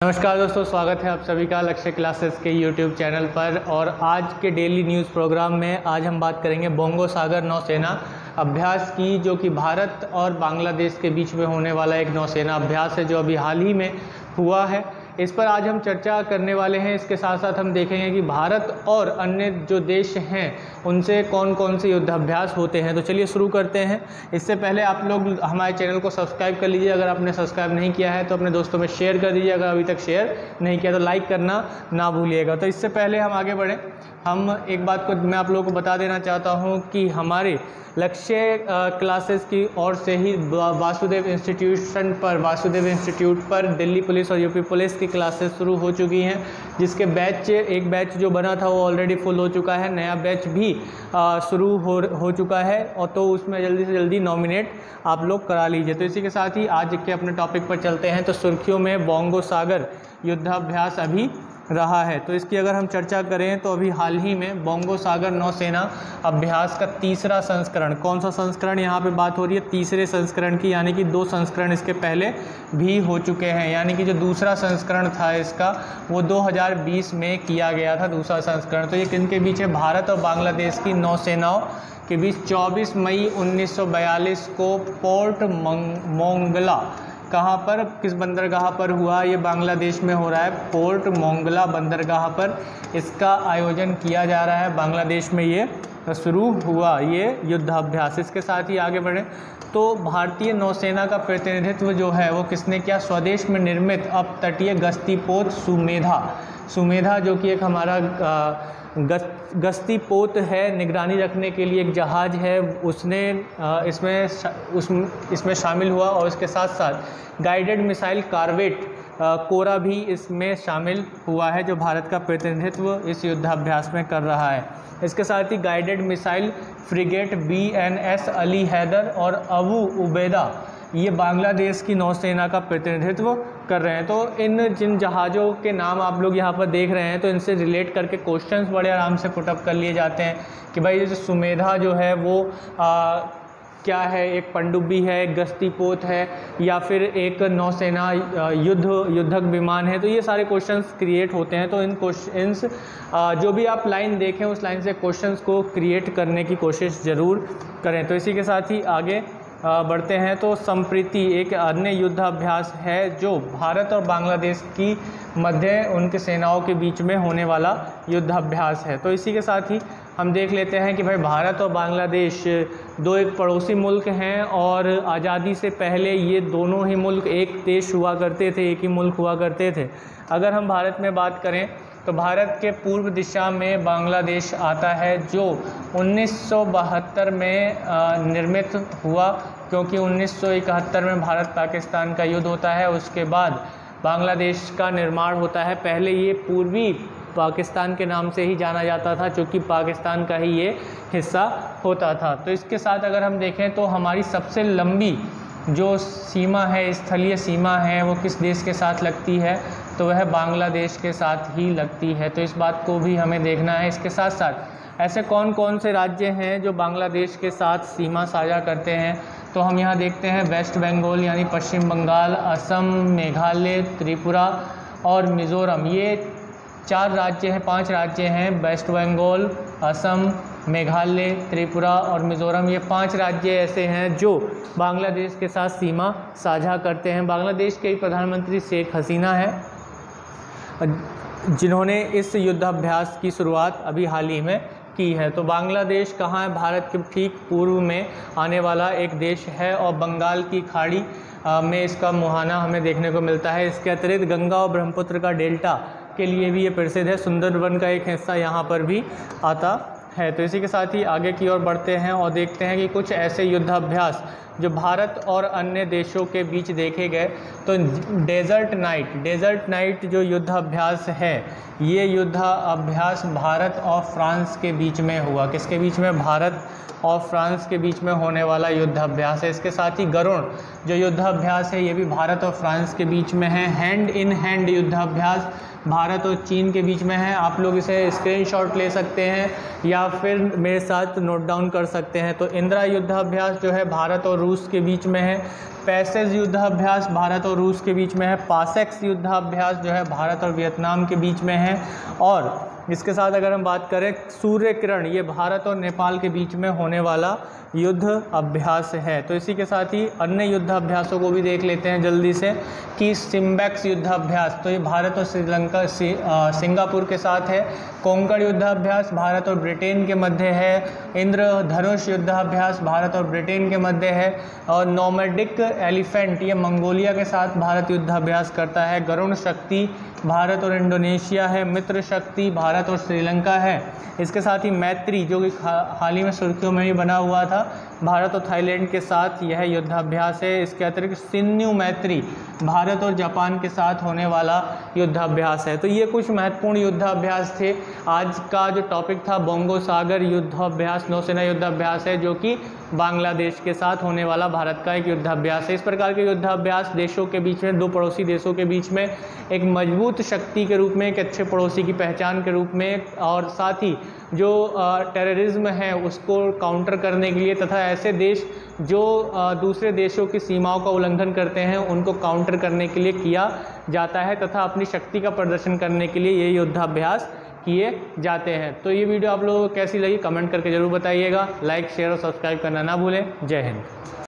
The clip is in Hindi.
नमस्कार दोस्तों, स्वागत है आप सभी का लक्ष्य क्लासेस के YouTube चैनल पर। और आज के डेली न्यूज़ प्रोग्राम में आज हम बात करेंगे बंगोसागर नौसेना अभ्यास की, जो कि भारत और बांग्लादेश के बीच में होने वाला एक नौसेना अभ्यास है जो अभी हाल ही में हुआ है। इस पर आज हम चर्चा करने वाले हैं। इसके साथ साथ हम देखेंगे कि भारत और अन्य जो देश हैं उनसे कौन कौन से युद्धाभ्यास होते हैं। तो चलिए शुरू करते हैं। इससे पहले आप लोग हमारे चैनल को सब्सक्राइब कर लीजिए। अगर आपने सब्सक्राइब नहीं किया है तो अपने दोस्तों में शेयर कर दीजिए। अगर अभी तक शेयर नहीं किया तो लाइक करना ना भूलिएगा। तो इससे पहले हम आगे बढ़ें, हम एक बात को मैं आप लोगों को बता देना चाहता हूं कि हमारे लक्ष्य क्लासेस की ओर से ही वासुदेव इंस्टीट्यूट पर दिल्ली पुलिस और यूपी पुलिस की क्लासेस शुरू हो चुकी हैं, जिसके एक बैच जो बना था वो ऑलरेडी फुल हो चुका है। नया बैच भी शुरू हो चुका है, और तो उसमें जल्दी से जल्दी नॉमिनेट आप लोग करा लीजिए। तो इसी के साथ ही आज के अपने टॉपिक पर चलते हैं। तो सुर्खियों में बंगोसागर युद्धाभ्यास अभी रहा है। तो इसकी अगर हम चर्चा करें तो अभी हाल ही में बंगोसागर नौसेना अभ्यास का तीसरा संस्करण, कौन सा संस्करण यहाँ पे बात हो रही है, तीसरे संस्करण की, यानी कि 2 संस्करण इसके पहले भी हो चुके हैं। यानी कि जो दूसरा संस्करण था इसका वो 2020 में किया गया था, दूसरा संस्करण। तो ये किनके बीच है? भारत और बांग्लादेश की नौसेनाओं के बीच 24 मई 1942 को पोर्ट मोंगला, कहाँ पर, किस बंदरगाह पर हुआ? ये बांग्लादेश में हो रहा है, पोर्ट मोंगला बंदरगाह पर इसका आयोजन किया जा रहा है। बांग्लादेश में ये शुरू हुआ ये युद्धाभ्यास। इसके साथ ही आगे बढ़ें तो भारतीय नौसेना का प्रतिनिधित्व जो है वो किसने किया? स्वदेश में निर्मित अपतटीय गश्तीपोत सुमेधा, जो कि एक हमारा गश्तीपोत है, निगरानी रखने के लिए एक जहाज़ है, उसने इसमें शामिल हुआ। और इसके साथ साथ गाइडेड मिसाइल कॉर्वेट कोरा भी इसमें शामिल हुआ है, जो भारत का प्रतिनिधित्व इस युद्धाभ्यास में कर रहा है। इसके साथ ही guided missile frigate BNS Ali Haidar और अबू उबैदा, ये बांग्लादेश की नौसेना का प्रतिनिधित्व कर रहे हैं। तो इन जिन जहाज़ों के नाम आप लोग यहाँ पर देख रहे हैं, तो इनसे रिलेट करके क्वेश्चंस बड़े आराम से पुटअप कर लिए जाते हैं कि भाई ये जो सुमेधा जो है वो क्या है, एक पनडुब्बी है, एक गश्तीपोत है, या फिर एक नौसेना युद्धक विमान है। तो ये सारे क्वेश्चंस क्रिएट होते हैं। तो इन क्वेश्चंस जो भी आप लाइन देखें उस लाइन से क्वेश्चंस को क्रिएट करने की कोशिश ज़रूर करें। तो इसी के साथ ही आगे बढ़ते हैं। तो संप्रीति एक अन्य युद्धाभ्यास है जो भारत और बांग्लादेश की मध्य उनके सेनाओं के बीच में होने वाला युद्धाभ्यास है। तो इसी के साथ ही हम देख लेते हैं कि भाई भारत और बांग्लादेश दो एक पड़ोसी मुल्क हैं, और आज़ादी से पहले ये दोनों ही मुल्क एक देश हुआ करते थे, एक ही मुल्क हुआ करते थे। अगर हम भारत में बात करें तो भारत के पूर्व दिशा में बांग्लादेश आता है, जो 1972 में निर्मित हुआ, क्योंकि 1971 में भारत पाकिस्तान का युद्ध होता है। उसके बाद बांग्लादेश का निर्माण होता है। पहले ये पूर्वी पाकिस्तान के नाम से ही जाना जाता था, चूँकि पाकिस्तान का ही ये हिस्सा होता था। तो इसके साथ अगर हम देखें तो हमारी सबसे लंबी जो सीमा है, स्थलीय सीमा है, वो किस देश के साथ लगती है? तो वह बांग्लादेश के साथ ही लगती है। तो इस बात को भी हमें देखना है। इसके साथ साथ ऐसे कौन कौन से राज्य हैं जो बांग्लादेश के साथ सीमा साझा करते हैं? तो हम यहाँ देखते हैं वेस्ट बंगाल यानी पश्चिम बंगाल, असम, मेघालय, त्रिपुरा और मिज़ोरम। ये 5 राज्य हैं। वेस्ट बंगाल, असम, मेघालय, त्रिपुरा और मिज़ोरम, ये 5 राज्य ऐसे हैं जो बांग्लादेश के साथ सीमा साझा करते हैं। बांग्लादेश के प्रधानमंत्री शेख हसीना है, जिन्होंने इस युद्धाभ्यास की शुरुआत अभी हाल ही में की है। तो बांग्लादेश कहाँ है? भारत के ठीक पूर्व में आने वाला एक देश है, और बंगाल की खाड़ी में इसका मुहाना हमें देखने को मिलता है। इसके अतिरिक्त गंगा और ब्रह्मपुत्र का डेल्टा के लिए भी ये प्रसिद्ध है। सुंदरवन का एक हिस्सा यहाँ पर भी आता है। तो इसी के साथ ही आगे की ओर बढ़ते हैं और देखते हैं कि कुछ ऐसे युद्धाभ्यास जो भारत और अन्य देशों के बीच देखे गए। तो डेजर्ट नाइट जो युद्धाभ्यास है, ये युद्धाभ्यास भारत और फ्रांस के बीच में हुआ। किसके बीच में? भारत और फ्रांस के बीच में होने वाला युद्धाभ्यास है। इसके साथ ही गरुण जो युद्धाभ्यास है, ये भी भारत और फ्रांस के बीच में है। हैंड इन हैंड युद्धाभ्यास भारत और चीन के बीच में है। आप लोग इसे स्क्रीनशॉट ले सकते हैं या फिर मेरे साथ नोट डाउन कर सकते हैं। तो इंदिरा युद्धाभ्यास जो है भारत और रूस के बीच में है। पैसेज युद्धाभ्यास भारत और रूस के बीच में है। पासेक्स युद्धाभ्यास जो है भारत और वियतनाम के बीच में है। और इसके साथ अगर हम बात करें सूर्य किरण, ये भारत और नेपाल के बीच में होने वाला युद्ध अभ्यास है। तो इसी के साथ ही अन्य युद्धाभ्यासों को भी देख लेते हैं जल्दी से कि सिम्बेक्स युद्धाभ्यास, तो ये भारत और श्रीलंका सिंगापुर के साथ है। कोंकण युद्धाभ्यास भारत और ब्रिटेन के मध्य है। इंद्रधनुष युद्धाभ्यास भारत और ब्रिटेन के मध्य है। और नोमैडिक एलिफेंट, ये मंगोलिया के साथ भारत युद्धाभ्यास करता है। गरुण शक्ति भारत और इंडोनेशिया है। मित्र शक्ति भारत और श्रीलंका है। इसके साथ ही मैत्री, जो कि हाल ही में सुर्खियों में भी बना हुआ था, भारत और थाईलैंड के साथ यह युद्धाभ्यास है। इसके अतिरिक्त सिन्यू मैत्री भारत और जापान के साथ होने वाला युद्धाभ्यास है। तो ये कुछ महत्वपूर्ण युद्धाभ्यास थे। आज का जो टॉपिक था बोंगो सागर युद्धाभ्यास, नौसेना युद्धाभ्यास है, जो कि बांग्लादेश के साथ होने वाला भारत का एक युद्धाभ्यास है। इस प्रकार के युद्धाभ्यास देशों के बीच में, दो पड़ोसी देशों के बीच में एक मजबूत शक्ति के रूप में, एक अच्छे पड़ोसी की पहचान के रूप में, और साथ ही जो टेररिज्म है उसको काउंटर करने के लिए, तथा ऐसे देश जो दूसरे देशों की सीमाओं का उल्लंघन करते हैं उनको काउंटर करने के लिए किया जाता है, तथा अपनी शक्ति का प्रदर्शन करने के लिए ये युद्धाभ्यास किए जाते हैं। तो ये वीडियो आप लोगों को कैसी लगी कमेंट करके ज़रूर बताइएगा। लाइक, शेयर और सब्सक्राइब करना ना भूलें। जय हिंद।